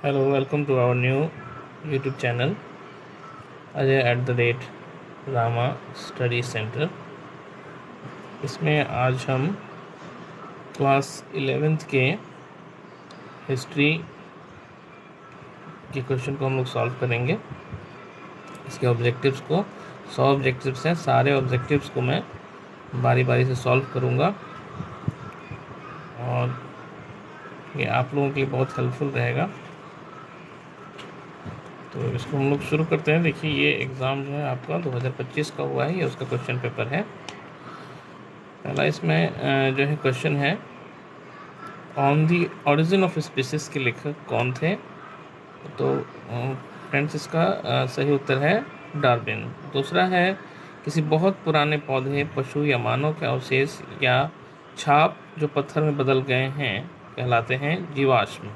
Hello, welcome to our new YouTube channel Ajay @Rama study centre. इसमें आज हम क्लास 11th के हिस्ट्री के क्वेश्चन को हम लोग सॉल्व करेंगे। इसके ऑब्जेक्टिव्स को 100 ऑब्जेक्टिव्स हैं। सारे ऑब्जेक्टिव्स को मैं बारी बारी से सॉल्व करूँगा और ये आप लोगों के लिए बहुत हेल्पफुल रहेगा। तो इसको हम लोग शुरू करते हैं। देखिए, ये एग्ज़ाम जो है आपका 2025 का हुआ है, ये उसका क्वेश्चन पेपर है। पहला इसमें जो है क्वेश्चन है, on the origin of species के लेखक कौन थे? तो फ्रेंड्स, इसका सही उत्तर है डार्विन। दूसरा है, किसी बहुत पुराने पौधे, पशु या मानव के अवशेष या छाप जो पत्थर में बदल गए हैं कहलाते हैं जीवाश्म।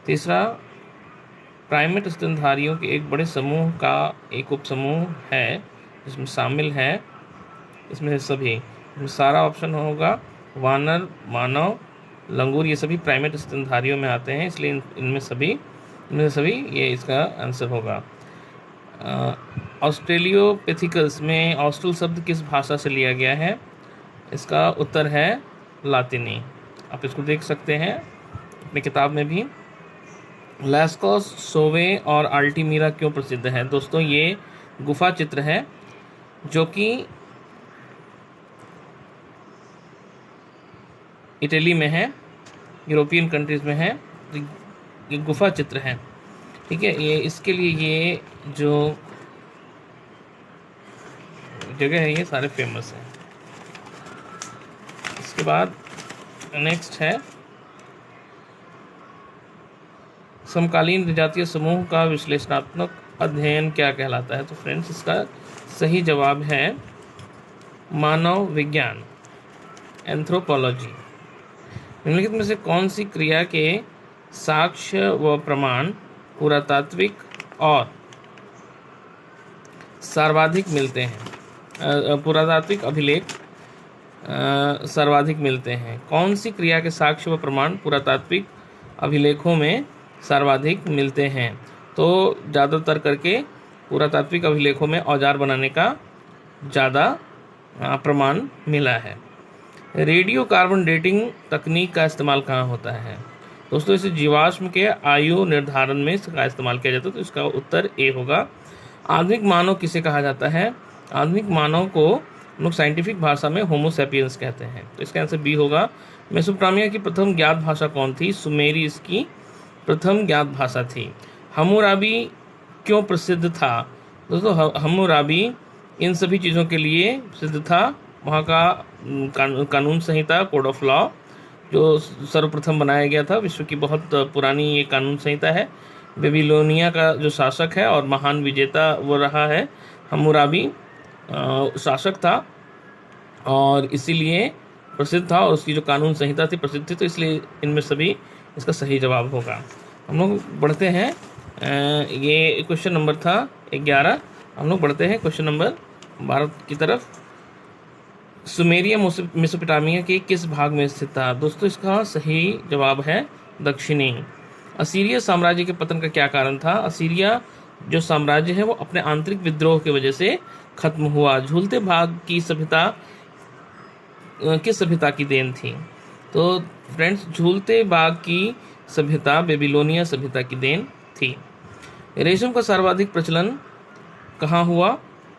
तीसरा, प्राइमेट स्तनधारियों के एक बड़े समूह का एक उपसमूह है जिसमें शामिल है इसमें से सभी। इसमें सारा ऑप्शन होगा वानर, मानव, लंगूर, ये सभी प्राइमेट स्तनधारियों में आते हैं, इसलिए इनमें से सभी ये इसका आंसर होगा। ऑस्ट्रेलियोपिथिकस में ऑस्ट्रल शब्द किस भाषा से लिया गया है? इसका उत्तर है लातिनी। आप इसको देख सकते हैं अपनी किताब में भी। लैस्कोस, सोवे और अल्टीमीरा क्यों प्रसिद्ध है? दोस्तों, ये गुफा चित्र है जो कि इटली में है, यूरोपियन कंट्रीज़ में है। तो ये गुफा चित्र है, ठीक है। ये इसके लिए ये जो जगह है ये सारे फेमस हैं। इसके बाद नेक्स्ट है, समकालीन विजातीय समूह का विश्लेषणात्मक अध्ययन क्या कहलाता है? तो फ्रेंड्स, इसका सही जवाब है मानव विज्ञान, एंथ्रोपोलॉजी। निम्नलिखित में से कौन सी क्रिया के साक्ष्य व प्रमाण पुरातात्विक और सर्वाधिक मिलते हैं? पुरातात्विक अभिलेख सर्वाधिक मिलते हैं। कौन सी क्रिया के साक्ष्य व प्रमाण पुरातात्विक अभिलेखों में सर्वाधिक मिलते हैं? तो ज़्यादातर करके पुरातात्विक अभिलेखों में औजार बनाने का ज़्यादा प्रमाण मिला है। रेडियो कार्बन डेटिंग तकनीक का इस्तेमाल कहाँ होता है? दोस्तों, इसे जीवाश्म के आयु निर्धारण में इसका इस्तेमाल किया जाता है, तो इसका उत्तर ए होगा। आधुनिक मानव किसे कहा जाता है? आधुनिक मानव को हम लोग साइंटिफिक भाषा में होमो सैपियंस कहते हैं, तो इसका आंसर बी होगा। मेसोपोटामिया की प्रथम ज्ञात भाषा कौन थी? सुमेरी इसकी प्रथम ज्ञात भाषा थी। हम्मुराबी क्यों प्रसिद्ध था? दोस्तों, हम्मुराबी इन सभी चीज़ों के लिए प्रसिद्ध था। वहाँ का कानून संहिता, कोड ऑफ लॉ, जो सर्वप्रथम बनाया गया था। विश्व की बहुत पुरानी ये कानून संहिता है। बेबीलोनिया का जो शासक है और महान विजेता वो रहा है, हम्मुराबी शासक था और इसीलिए प्रसिद्ध था, और उसकी जो कानून संहिता थी प्रसिद्ध थी, तो इसलिए इनमें सभी इसका सही जवाब होगा। हम लोग बढ़ते हैं, ये क्वेश्चन नंबर था 11। हम लोग बढ़ते हैं क्वेश्चन नंबर 12 की तरफ। सुमेरिया मेसोपोटामिया के किस भाग में स्थित था? दोस्तों, इसका सही जवाब है दक्षिणी। असीरिया साम्राज्य के पतन का क्या कारण था? असीरिया जो साम्राज्य है वो अपने आंतरिक विद्रोह की वजह से खत्म हुआ। झूलते भाग की सभ्यता किस सभ्यता की देन थी? तो फ्रेंड्स, झूलते बाग की सभ्यता बेबीलोनिया सभ्यता की देन थी। रेशम का सर्वाधिक प्रचलन कहाँ हुआ?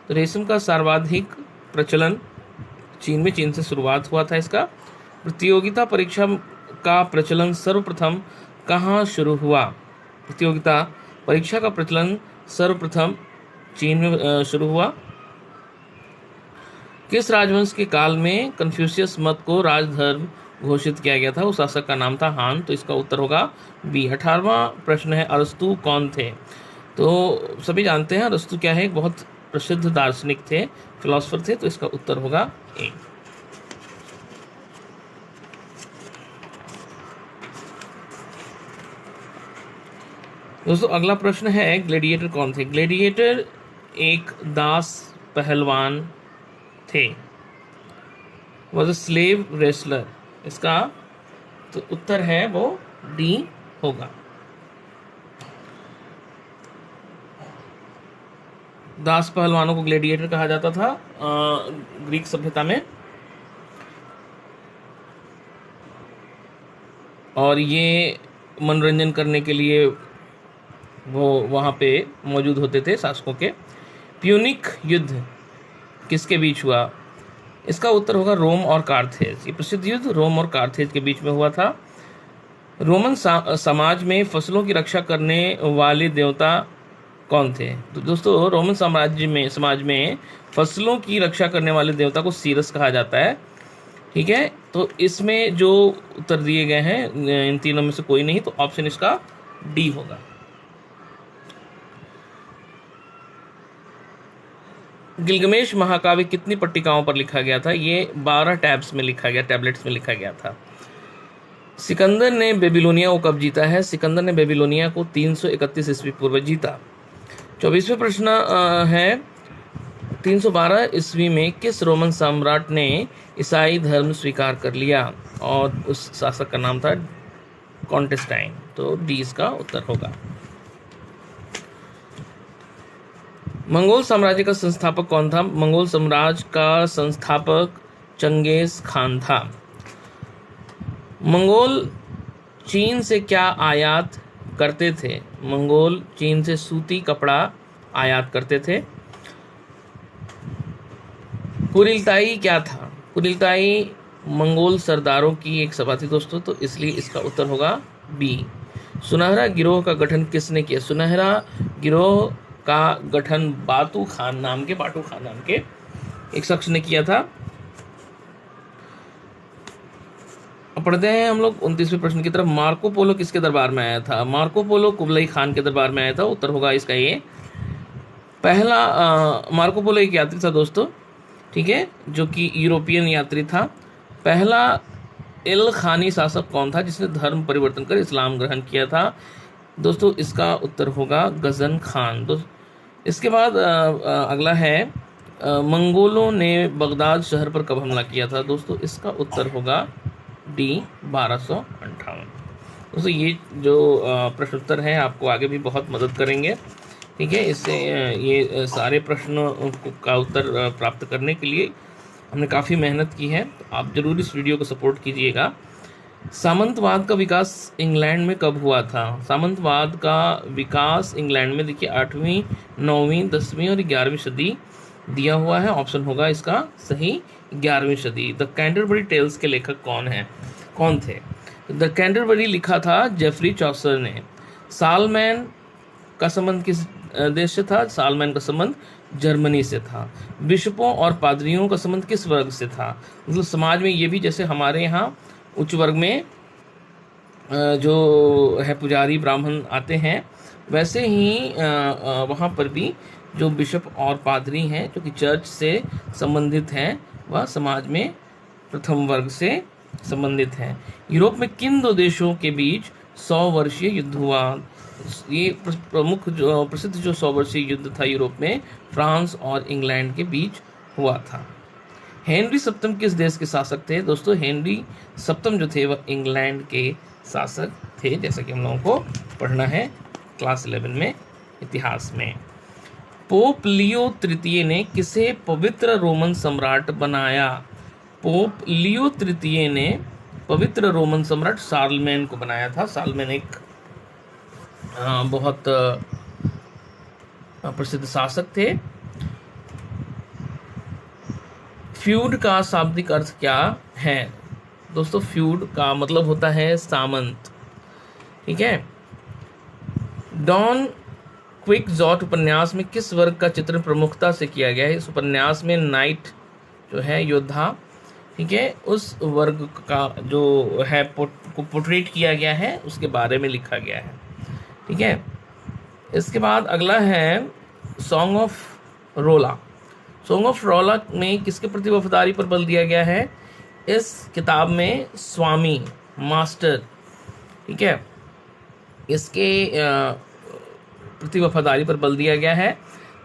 तो रेशम का सर्वाधिक प्रचलन चीन में, चीन से शुरुआत हुआ था इसका। प्रतियोगिता परीक्षा का प्रचलन सर्वप्रथम कहाँ शुरू हुआ? प्रतियोगिता परीक्षा का प्रचलन सर्वप्रथम चीन में शुरू हुआ। किस राजवंश के काल में कन्फ्यूशियस मत को राजधर्म घोषित किया गया था? उस शासक का नाम था हान, तो इसका उत्तर होगा बी। 18वां प्रश्न है, अरस्तु कौन थे? तो सभी जानते हैं अरस्तु क्या है, एक बहुत प्रसिद्ध दार्शनिक थे, फिलोसफर थे, तो इसका उत्तर होगा ए। दोस्तों, अगला प्रश्न है, ग्लैडिएटर कौन थे? ग्लैडिएटर एक दास पहलवान थे, वॉज अ स्लेव रेसलर। इसका तो उत्तर है वो डी होगा। दास पहलवानों को ग्लेडिएटर कहा जाता था ग्रीक सभ्यता में, और ये मनोरंजन करने के लिए वो वहाँ पे मौजूद होते थे शासकों के। प्यूनिक युद्ध किसके बीच हुआ? इसका उत्तर होगा रोम और कार्थेज। ये प्रसिद्ध युद्ध रोम और कार्थेज के बीच में हुआ था। रोमन समाज में फसलों की रक्षा करने वाले देवता कौन थे? तो दोस्तों रोमन समाज में फसलों की रक्षा करने वाले देवता को सीरस कहा जाता है। ठीक है, तो इसमें जो उत्तर दिए गए हैं इन तीनों में से कोई नहीं, तो ऑप्शन इसका डी होगा। गिलगमेश महाकाव्य कितनी पट्टिकाओं पर लिखा गया था? ये 12 टैब्स में लिखा गया, टैबलेट्स में लिखा गया था। सिकंदर ने बेबीलोनिया को कब जीता है? सिकंदर ने बेबीलोनिया को 331 ईस्वी पूर्व जीता। 24वें प्रश्न है 312 ईस्वी में किस रोमन सम्राट ने ईसाई धर्म स्वीकार कर लिया? और उस शासक का नाम था कॉन्टेस्टाइन। तो डी इसका उत्तर होगा। मंगोल साम्राज्य का संस्थापक कौन था? मंगोल साम्राज्य का संस्थापक चंगेज खान था। मंगोल चीन से क्या आयात करते थे? मंगोल चीन से सूती कपड़ा आयात करते थे। कुरिलताई क्या था? कुरिलताई मंगोल सरदारों की एक सभा थी दोस्तों, तो इसलिए इसका उत्तर होगा बी। सुनहरा गिरोह का गठन किसने किया? सुनहरा गिरोह का गठन बाटू खान नाम के एक शख्स ने किया था। अब पढ़ते हैं हम लोग 29वें प्रश्न की तरफ। मार्को पोलो किसके दरबार में आया था? मार्को पोलो कुबलई खान के दरबार में आया था। उत्तर होगा इसका ये। पहला मार्को पोलो एक यात्री था दोस्तों, ठीक है, जो कि यूरोपियन यात्री था। पहला इल खानी शासक कौन था जिसने धर्म परिवर्तन कर इस्लाम ग्रहण किया था? दोस्तों इसका उत्तर होगा गजन खान। इसके बाद अगला है मंगोलों ने बगदाद शहर पर कब हमला किया था? दोस्तों इसका उत्तर होगा डी 1258। दोस्तों ये जो प्रश्न उत्तर हैं आपको आगे भी बहुत मदद करेंगे। ठीक है, इससे ये सारे प्रश्नों का उत्तर प्राप्त करने के लिए हमने काफ़ी मेहनत की है, तो आप जरूर इस वीडियो को सपोर्ट कीजिएगा। सामंतवाद का विकास इंग्लैंड में कब हुआ था? सामंतवाद का विकास इंग्लैंड में देखिए 8वीं 9वीं 10वीं और 11वीं सदी दिया हुआ है। ऑप्शन होगा इसका सही 11वीं सदी। द कैंटरबरी टेल्स के लेखक कौन थे? द कैंटरबरी लिखा था जेफरी चौसर ने। सालमैन का संबंध किस देश से था? सालमैन का संबंध जर्मनी से था। बिशपों और पादरियों का संबंध किस वर्ग से था? मतलब समाज में ये भी जैसे हमारे यहाँ उच्च वर्ग में जो है पुजारी ब्राह्मण आते हैं, वैसे ही वहाँ पर भी जो बिशप और पादरी हैं जो कि चर्च से संबंधित हैं, वह समाज में प्रथम वर्ग से संबंधित हैं। यूरोप में किन दो देशों के बीच 100 वर्षीय युद्ध हुआ? ये प्रमुख जो प्रसिद्ध जो 100 वर्षीय युद्ध था यूरोप में, फ्रांस और इंग्लैंड के बीच हुआ था। हेनरी सप्तम किस देश के शासक थे? दोस्तों हेनरी सप्तम जो थे वह इंग्लैंड के शासक थे, जैसा कि हम लोगों को पढ़ना है क्लास 11 में इतिहास में। पोप लियो तृतीय ने किसे पवित्र रोमन सम्राट बनाया? पोप लियो तृतीय ने पवित्र रोमन सम्राट शार्लमेन को बनाया था। शार्लमेन एक बहुत प्रसिद्ध शासक थे। फ्यूड का शाब्दिक अर्थ क्या है? दोस्तों फ्यूड का मतलब होता है सामंत। ठीक है, डॉन क्विक्सोट उपन्यास में किस वर्ग का चित्रण प्रमुखता से किया गया है? इस उपन्यास में नाइट जो है योद्धा, ठीक है, उस वर्ग का जो है को पोर्ट्रेट किया गया है, उसके बारे में लिखा गया है। ठीक है, इसके बाद अगला है सॉन्ग ऑफ रोला। सॉन्ग ऑफ रोला में किसके प्रति वफादारी पर बल दिया गया है? इस किताब में स्वामी मास्टर, ठीक है, इसके प्रति वफादारी पर बल दिया गया है।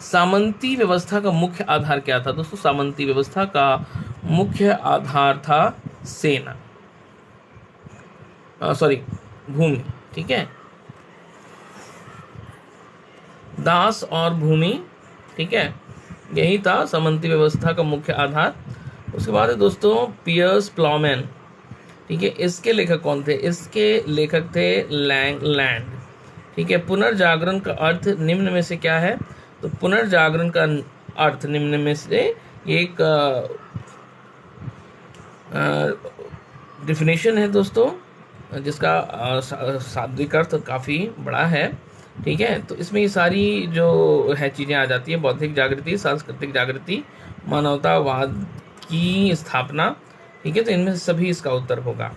सामंती व्यवस्था का मुख्य आधार क्या था? दोस्तों सामंती व्यवस्था का मुख्य आधार था सेना, भूमि। ठीक है, दास और भूमि, ठीक है, यही था सामंती व्यवस्था का मुख्य आधार। उसके बाद है दोस्तों पियर्स प्लॉमैन, ठीक है, इसके लेखक कौन थे? इसके लेखक थे लैंड, ठीक है। पुनर्जागरण का अर्थ निम्न में से क्या है? तो पुनर्जागरण का अर्थ निम्न में से एक डिफिनेशन है दोस्तों, जिसका शाब्दिक अर्थ काफ़ी बड़ा है, ठीक है। तो इसमें ये सारी जो है चीज़ें आ जाती है, बौद्धिक जागृति, सांस्कृतिक जागृति, मानवतावाद की स्थापना, ठीक है। तो इनमें से सभी इसका उत्तर होगा।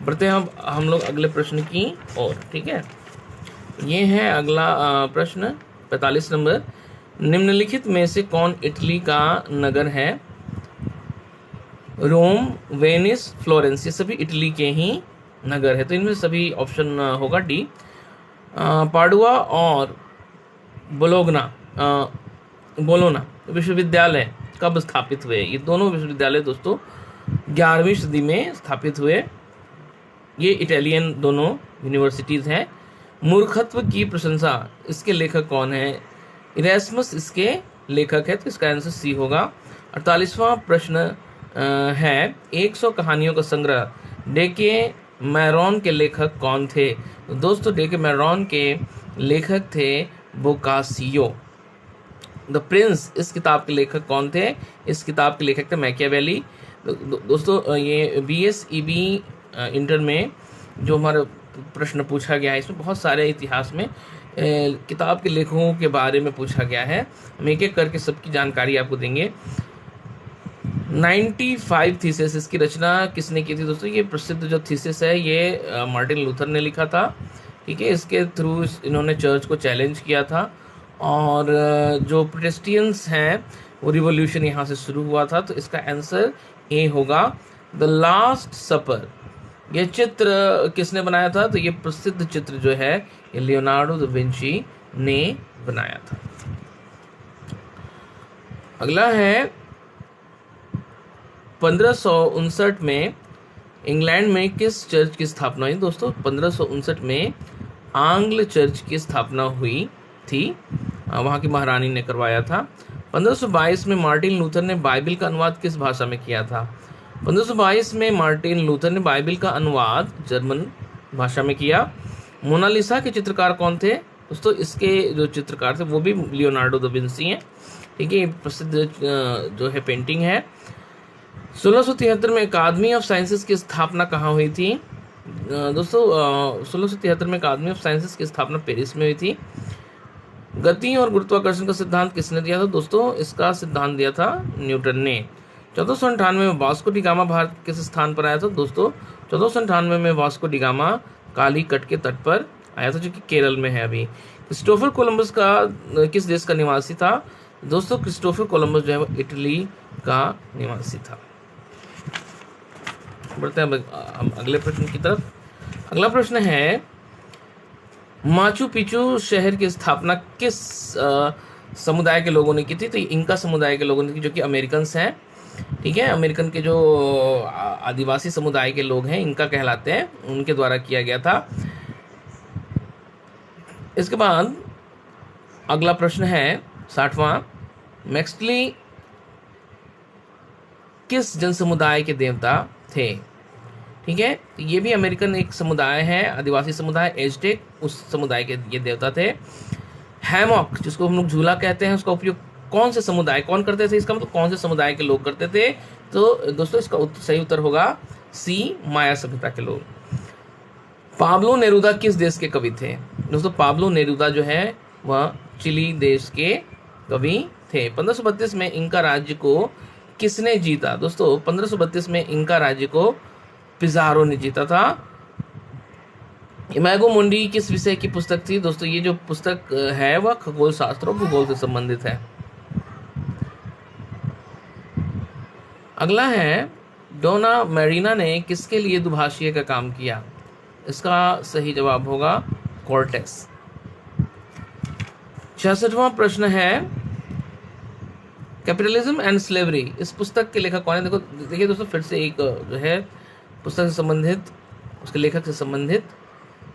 बढ़ते हैं हम लोग अगले प्रश्न की ओर, ठीक है। ये है अगला प्रश्न 45 नंबर। निम्नलिखित में से कौन इटली का नगर है? रोम, वेनिस, फ्लोरेंस, ये सभी इटली के ही नगर है। तो इनमें सभी ऑप्शन होगा डी। पाडुआ और बोलोना विश्वविद्यालय कब स्थापित हुए? ये दोनों विश्वविद्यालय दोस्तों 11वीं सदी में स्थापित हुए। ये इटालियन दोनों यूनिवर्सिटीज़ हैं। मूर्खत्व की प्रशंसा, इसके लेखक कौन है? इरेस्मस इसके लेखक है, तो इसका आंसर सी होगा। 48वां प्रश्न है 100 कहानियों का संग्रह डेके मैरॉन के लेखक कौन थे? तो दोस्तों डेके मैरॉन के लेखक थे बोकासियो। द प्रिंस, इस किताब के लेखक कौन थे? इस किताब के लेखक थे मैकियावेली। दोस्तों ये BSEB इंटर में जो हमारा प्रश्न पूछा गया है, इसमें बहुत सारे इतिहास में किताब के लेखकों के बारे में पूछा गया है। हम एक एक करके सबकी जानकारी आपको देंगे। 95 थीसिस, इसकी रचना किसने की थी दोस्तों? ये प्रसिद्ध जो थीसिस है ये मार्टिन लूथर ने लिखा था, ठीक है। इसके थ्रू इन्होंने चर्च को चैलेंज किया था, और जो प्रोटेस्टेंट्स हैं वो रिवॉल्यूशन यहाँ से शुरू हुआ था। तो इसका आंसर ए होगा, द लास्ट सपर। ये चित्र किसने बनाया था? तो ये प्रसिद्ध चित्र जो है ये लियोनार्डो दा विंची ने बनाया था। अगला है 1559 में इंग्लैंड में किस चर्च की स्थापना हुई? दोस्तों 1559 में आंग्ल चर्च की स्थापना हुई थी, वहाँ की महारानी ने करवाया था। 1522 में मार्टिन लूथर ने बाइबिल का अनुवाद किस भाषा में किया था? 1522 में मार्टिन लूथर ने बाइबिल का अनुवाद जर्मन भाषा में किया। मोनालिसा के चित्रकार कौन थे? दोस्तों इसके जो चित्रकार थे वो भी लियोनार्डो दा विंची हैं, ठीक है। प्रसिद्ध जो है पेंटिंग है। 1673 में अकादमी ऑफ साइंसेस की स्थापना कहाँ हुई थी? दोस्तों 1673 में अकादमी ऑफ साइंसेस की स्थापना पेरिस में हुई थी। गति और गुरुत्वाकर्षण का सिद्धांत किसने दिया था? दोस्तों इसका सिद्धांत दिया था न्यूटन ने। 1498 में वास्को डी गामा भारत के किस स्थान पर आया था? दोस्तों 1498 में वास्को डी गामा कालीकट के तट पर आया था, जो कि केरल में है अभी। क्रिस्टोफर कोलंबस का किस देश का निवासी था? दोस्तों क्रिस्टोफर कोलंबस जो है वो इटली का निवासी था। बढ़ते हैं हम अगले प्रश्न की तरफ। अगला प्रश्न है माचू पिचू शहर की स्थापना किस समुदाय के लोगों ने की थी? तो इंका समुदाय के लोगों ने की, जो कि अमेरिकन्स हैं, ठीक है। अमेरिकन के जो आदिवासी समुदाय के लोग हैं इंका कहलाते हैं, उनके द्वारा किया गया था। इसके बाद अगला प्रश्न है 60वां, मैक्सली किस जन समुदाय के देवता थे? ठीक है, तो ये भी अमेरिकन एक समुदाय है, आदिवासी समुदाय, एज़टेक, उस समुदाय के ये देवता थे। हैमॉक, जिसको हम लोग झूला कहते हैं, उसका उपयोग कौन से समुदाय कौन करते थे? इसका मतलब कौन से समुदाय के लोग करते थे? तो दोस्तों इसका सही उत्तर होगा सी, माया सभ्यता के लोग। पाब्लो नेरुदा किस देश के कवि थे? दोस्तों पाब्लो नेरुदा जो है वह चिली देश के कवि थे। 1532 में इंका राज्य को किसने जीता? दोस्तों 1532 में इंका राज्य को पिज़ारो ने जीता था। इमागो मुंडी किस विषय की पुस्तक थी? दोस्तों ये जो पुस्तक है वह खगोल शास्त्र और भूगोल से संबंधित है। अगला है डोना मैरीना ने किसके लिए दुभाषिए का काम किया? इसका सही जवाब होगा कॉर्टेस। 66वां प्रश्न है कैपिटलिज्म एंड स्लेवरी, इस पुस्तक के लेखक कौन है? देखिए दोस्तों फिर से एक जो है पुस्तक से संबंधित, उसके लेखक से संबंधित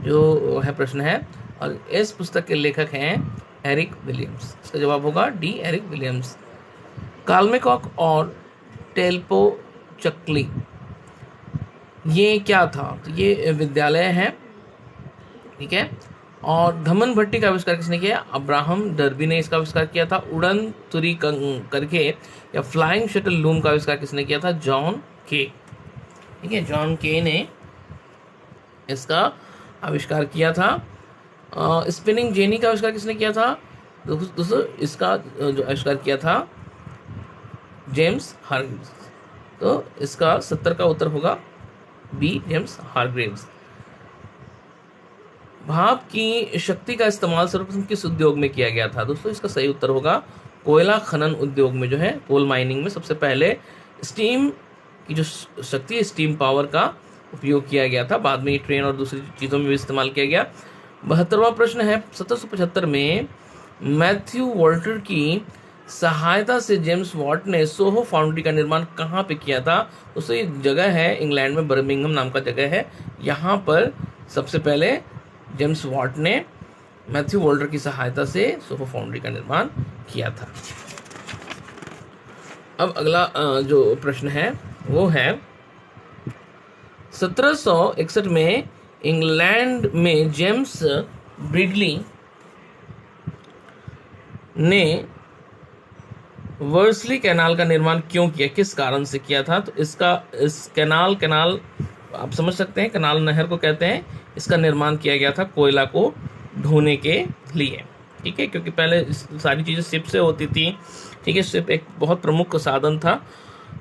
जो है प्रश्न है। और इस पुस्तक के लेखक हैं एरिक विलियम्स। इसका जवाब होगा डी, एरिक विलियम्स। कालमेकॉक और टेल्पोचक्ली ये क्या था? तो ये विद्यालय है, ठीक है। और धमन भट्टी का आविष्कार किसने किया? अब्राहम डर्बी ने इसका आविष्कार किया था। उड़न तुरी करके या फ्लाइंग शटल लूम का आविष्कार किसने किया था? जॉन के, ठीक है, जॉन के ने इसका आविष्कार किया था। स्पिनिंग जेनी का आविष्कार किसने किया था? दोस्तों इसका जो आविष्कार किया था जेम्स हारग्रीव्स। तो इसका 70 का उत्तर होगा बी, जेम्स हारग्रीव्स। भाप की शक्ति का इस्तेमाल सर्वप्रथम किस उद्योग में किया गया था? दोस्तों इसका सही उत्तर होगा कोयला खनन उद्योग में, जो है कोल माइनिंग में सबसे पहले स्टीम की जो शक्ति है, स्टीम पावर का उपयोग किया गया था। बाद में ये ट्रेन और दूसरी चीज़ों में भी इस्तेमाल किया गया। 72वां प्रश्न है, 1775 में मैथ्यू वॉल्टर की सहायता से जेम्स वॉट ने सोहो फाउंड्री का निर्माण कहाँ पे किया था? दोस्तों ये जगह है इंग्लैंड में, बर्मिंघम नाम का जगह है। यहाँ पर सबसे पहले जेम्स वॉट ने मैथ्यू वॉल्टर की सहायता से सोहो फाउंड्री का निर्माण किया था। अब अगला जो प्रश्न है वो है 1761 में इंग्लैंड में जेम्स ब्रिडली ने वर्सली कैनाल का निर्माण क्यों किया, किस कारण से किया था? तो इस कैनाल आप समझ सकते हैं, कैनाल नहर को कहते हैं। इसका निर्माण किया गया था कोयला को ढोने के लिए, ठीक है, क्योंकि पहले सारी चीज़ें शिप से होती थी, ठीक है, शिप एक बहुत प्रमुख साधन था।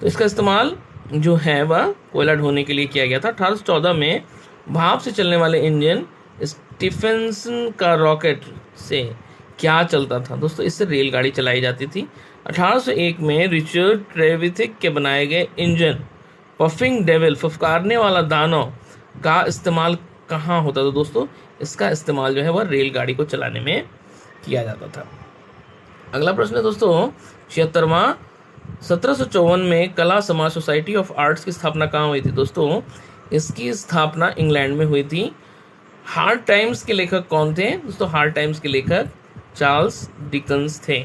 तो इसका इस्तेमाल जो है वह कोयला ढोने के लिए किया गया था। 1814 में भाप से चलने वाले इंजन स्टीफेंसन का रॉकेट से क्या चलता था? दोस्तों इससे रेलगाड़ी चलाई जाती थी। 1801 में रिचर्ड ट्रेविथिक के बनाए गए इंजन पफिंग डेविल, फुफकारने वाला दानव का इस्तेमाल कहाँ होता था? दोस्तों इसका इस्तेमाल जो है वह रेलगाड़ी को चलाने में किया जाता था। अगला प्रश्न है दोस्तों 76वां, 1754 में कला समाज सोसाइटी ऑफ आर्ट्स की स्थापना कहाँ हुई थी? दोस्तों इसकी स्थापना इंग्लैंड में हुई थी। हार्ड टाइम्स के लेखक कौन थे? दोस्तों हार्ड टाइम्स के लेखक चार्ल्स डिकन्स थे।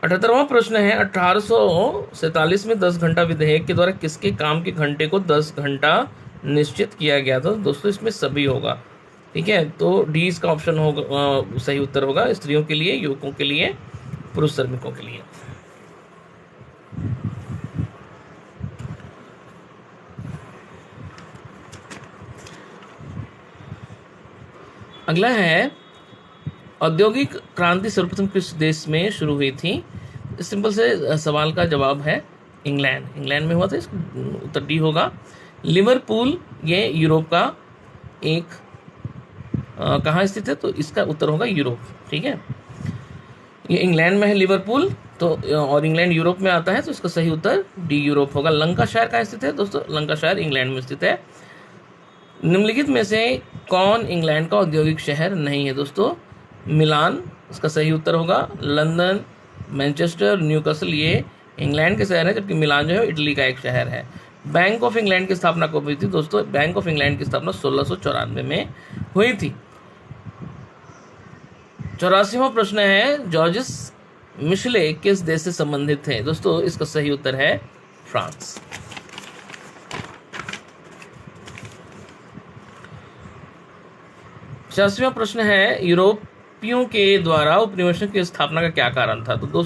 78वां प्रश्न है 1847 में 10 घंटा विधेयक के द्वारा किसके काम के घंटे को 10 घंटा निश्चित किया गया था? दोस्तों इसमें सभी होगा, ठीक है, तो डी इसका ऑप्शन होगा, सही उत्तर होगा स्त्रियों के लिए, युवकों के लिए, पुरुष श्रमिकों के लिए। अगला है औद्योगिक क्रांति सर्वप्रथम किस देश में शुरू हुई थी? इस सिंपल से सवाल का जवाब है इंग्लैंड। इंग्लैंड में हुआ था, इसका उत्तर डी होगा। लिवरपूल ये यूरोप का एक कहाँ स्थित है? तो इसका उत्तर होगा यूरोप, ठीक है, ये इंग्लैंड में है लिवरपूल, तो और इंग्लैंड यूरोप में आता है, तो इसका सही उत्तर डी यूरोप होगा। लंकाशायर कहाँ स्थित है? दोस्तों लंकाशायर इंग्लैंड में स्थित है। निम्नलिखित में से कौन इंग्लैंड का औद्योगिक शहर नहीं है? दोस्तों मिलान इसका सही उत्तर होगा। लंदन, मैनचेस्टर, न्यूकासल ये इंग्लैंड के शहर हैं, जबकि मिलान जो है इटली का एक शहर है। बैंक ऑफ इंग्लैंड की स्थापना कब हुई थी? दोस्तों बैंक ऑफ इंग्लैंड की स्थापना 1694 में हुई थी। 84वां प्रश्न है जॉर्जिस मिशले किस देश से संबंधित थे? दोस्तों इसका सही उत्तर है फ्रांस। 86वां प्रश्न है यूरोपियों के द्वारा उपनिवेशों की स्थापना का क्या कारण था? तो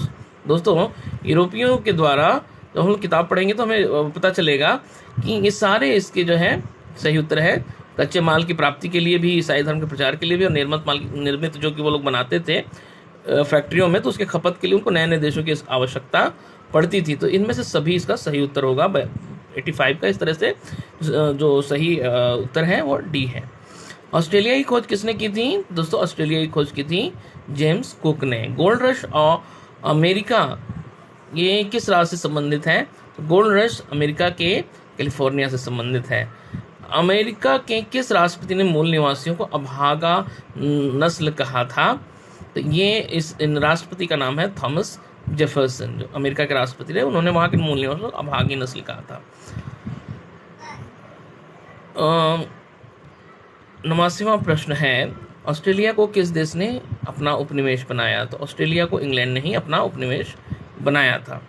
दोस्तों यूरोपियों के द्वारा जब हम लोग किताब पढ़ेंगे तो हमें पता चलेगा कि ये सारे इसके जो है सही उत्तर है कच्चे माल की प्राप्ति के लिए भी, ईसाई धर्म के प्रचार के लिए भी, और निर्मित जो कि वो लोग बनाते थे फैक्ट्रियों में, तो उसके खपत के लिए उनको नए नए देशों की आवश्यकता पड़ती थी। तो इनमें से सभी इसका सही उत्तर होगा 85 का। इस तरह से जो सही उत्तर है वो डी है। ऑस्ट्रेलिया की खोज किसने की थी? दोस्तों ऑस्ट्रेलिया की खोज की थी जेम्स कुक ने। गोल्ड रश और अमेरिका ये किस राज्य से संबंधित है? तो गोल्ड रश अमेरिका के कैलिफोर्निया से संबंधित है। अमेरिका के किस राष्ट्रपति ने मूल निवासियों को अभागा नस्ल कहा था? तो ये इन राष्ट्रपति का नाम है थॉमस जेफरसन, जो अमेरिका के राष्ट्रपति रहे, उन्होंने वहाँ के मूल निवासियों को अभागी नस्ल कहा था। 89वां प्रश्न है, ऑस्ट्रेलिया को किस देश ने अपना उपनिवेश बनाया? तो ऑस्ट्रेलिया को इंग्लैंड ने ही अपना उपनिवेश बनाया था।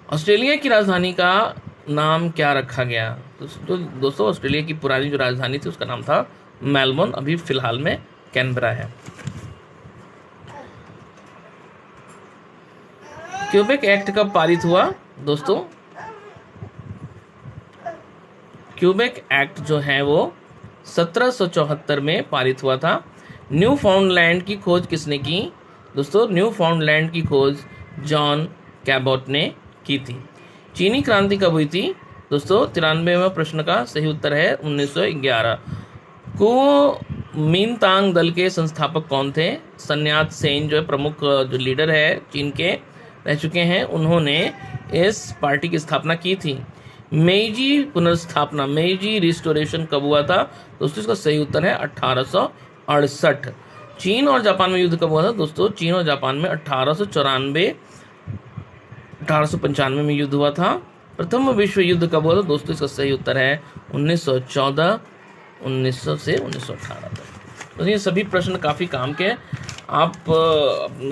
ऑस्ट्रेलिया की राजधानी का नाम क्या रखा गया? तो दोस्तों ऑस्ट्रेलिया की पुरानी जो राजधानी थी उसका नाम था मेलबोर्न, अभी फिलहाल में कैनबरा है। क्यूबेक एक्ट कब पारित हुआ? दोस्तों क्यूबेक एक्ट जो है वो 1774 में पारित हुआ था। न्यू फाउंडलैंड की खोज किसने की? दोस्तों न्यू फाउंडलैंड की खोज जॉन कैबोट ने की थी। चीनी क्रांति कब हुई थी? दोस्तों 93वें प्रश्न का सही उत्तर है 1911। कुओमिंतांग दल के संस्थापक कौन थे? सन्यात सेन जो प्रमुख जो लीडर है चीन के रह चुके हैं, उन्होंने इस पार्टी की स्थापना की थी। मेइजी पुनर्स्थापना, मेइजी रिस्टोरेशन कब हुआ था? दोस्तों इसका सही उत्तर है 1868। चीन और जापान में युद्ध कब हुआ था? दोस्तों चीन और जापान में 1895 में युद्ध हुआ था। प्रथम विश्व युद्ध कब हुआ था? दोस्तों इसका सही उत्तर है 1914, 1900 से 1918 तक। तो ये सभी प्रश्न काफ़ी काम के, आप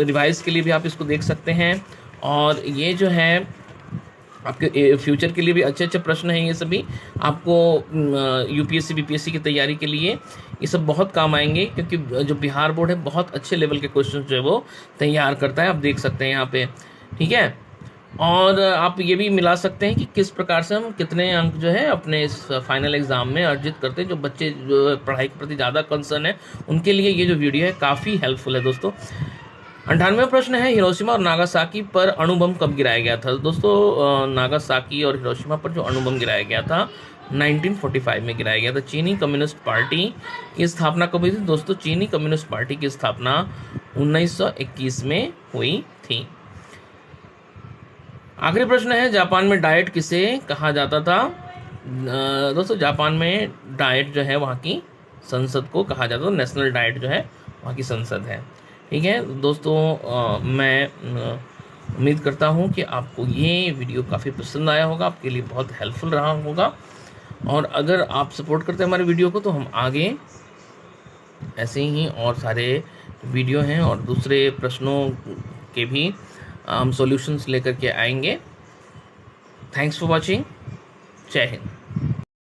रिवाइज के लिए भी आप इसको देख सकते हैं, और ये जो है आपके फ्यूचर के लिए भी अच्छे अच्छे प्रश्न हैं। ये सभी आपको यूपीएससी बीपीएससी की तैयारी के लिए ये सब बहुत काम आएंगे, क्योंकि जो बिहार बोर्ड है बहुत अच्छे लेवल के क्वेश्चन जो है वो तैयार करता है, आप देख सकते हैं यहाँ पे, ठीक है। और आप ये भी मिला सकते हैं कि किस प्रकार से हम कितने अंक जो है अपने इस फाइनल एग्ज़ाम में अर्जित करते हैं। जो बच्चे जो पढ़ाई के प्रति ज़्यादा कंसर्न है उनके लिए ये जो वीडियो है काफ़ी हेल्पफुल है दोस्तों। 98वां प्रश्न है, हिरोशिमा और नागासाकी पर अणु बम कब गिराया गया था? दोस्तों नागासाकी और हिरोशिमा पर जो अणु बम गिराया गया था 1945 में गिराया गया था। चीनी कम्युनिस्ट पार्टी की स्थापना कब हुई थी? दोस्तों चीनी कम्युनिस्ट पार्टी की स्थापना 1921 में हुई थी। आखिरी प्रश्न है, जापान में डाइट किसे कहा जाता था? दोस्तों जापान में डाइट जो है वहाँ की संसद को कहा जाता था। नेशनल डाइट जो है वहाँ की संसद है, ठीक है दोस्तों। मैं उम्मीद करता हूँ कि आपको ये वीडियो काफ़ी पसंद आया होगा, आपके लिए बहुत हेल्पफुल रहा होगा, और अगर आप सपोर्ट करते हैं हमारे वीडियो को तो हम आगे ऐसे ही और सारे वीडियो हैं और दूसरे प्रश्नों के भी हम सॉल्यूशंस लेकर के आएंगे। Thanks for watching. जय हिंद।